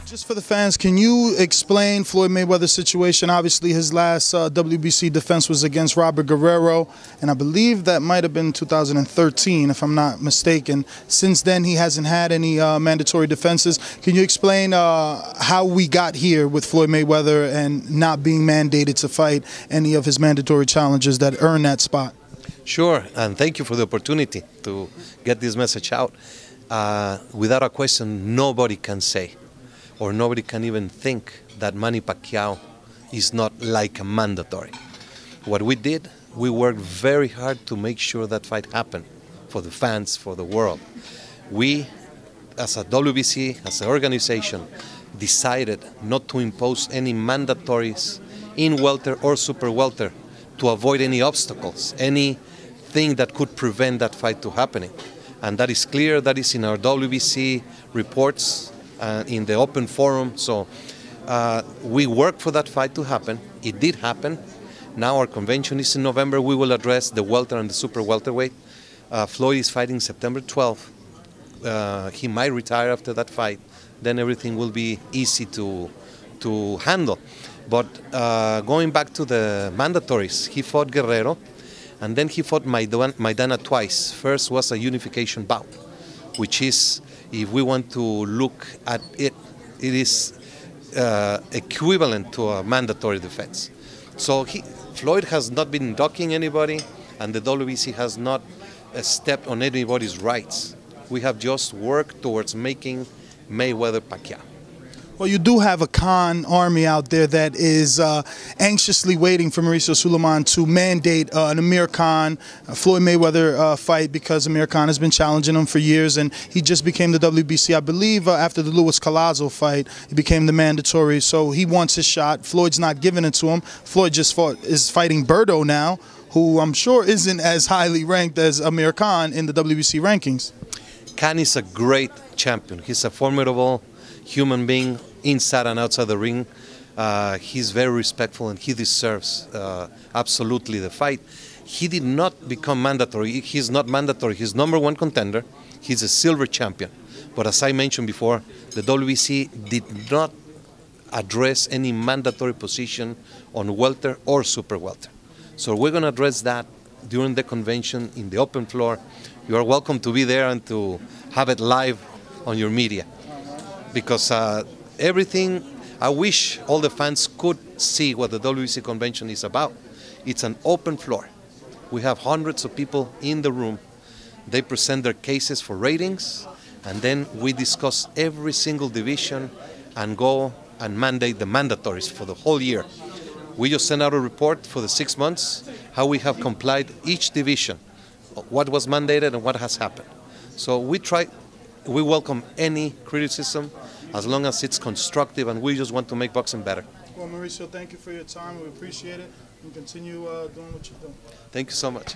Just for the fans, can you explain Floyd Mayweather's situation? Obviously, his last WBC defense was against Robert Guerrero, and I believe that might have been 2013, if I'm not mistaken. Since then, he hasn't had any mandatory defenses. Can you explain how we got here with Floyd Mayweather and not being mandated to fight any of his mandatory challenges that earn that spot? Sure, and thank you for the opportunity to get this message out. Without a question, nobody can say, or nobody can even think that Manny Pacquiao is not like a mandatory. What we did, we worked very hard to make sure that fight happened for the fans, for the world. We, as a WBC, as an organization, decided not to impose any mandatories in welter or super welter to avoid any obstacles, anything that could prevent that fight to happening. And that is clear, that is in our WBC reports, in the open forum. So we worked for that fight to happen. It did happen. Now our convention is in November. We will address the welter and the super welterweight. Floyd is fighting September 12th. He might retire after that fight. Then everything will be easy to handle. But going back to the mandatories, he fought Guerrero, and then he fought Maidana twice. First was a unification bout, which is, if we want to look at it, it is equivalent to a mandatory defense. So Floyd has not been docking anybody, and the WBC has not stepped on anybody's rights. We have just worked towards making Mayweather Pacquiao. Well, you do have a con army out there that is anxiously waiting for Mauricio Sulaiman to mandate an Amir Floyd Mayweather fight, because Amir has been challenging him for years, and he just became the WBC. I believe after the Luis Collazo fight, he became the mandatory, so he wants his shot. Floyd's not giving it to him. Floyd is fighting Berto now, who I'm sure isn't as highly ranked as Amir in the WBC rankings. Khan is a great champion. He's a formidable human being inside and outside the ring. He's very respectful, and he deserves absolutely the fight. He did not become mandatory. He's not mandatory. He's #1 contender. He's a silver champion. But as I mentioned before, the WBC did not address any mandatory position on welter or super welter. So we're going to address that during the convention in the open floor. You are welcome to be there and to have it live on your media. Because everything, I wish all the fans could see what the WBC convention is about. It's an open floor. We have hundreds of people in the room. They present their cases for ratings, and then we discuss every single division and go and mandate the mandatories for the whole year. We just sent out a report for the 6 months, how we have complied each division, what was mandated and what has happened. So we welcome any criticism as long as it's constructive, and we just want to make boxing better. Well, Mauricio, thank you for your time. We appreciate it, and continue doing what you're doing. Thank you so much.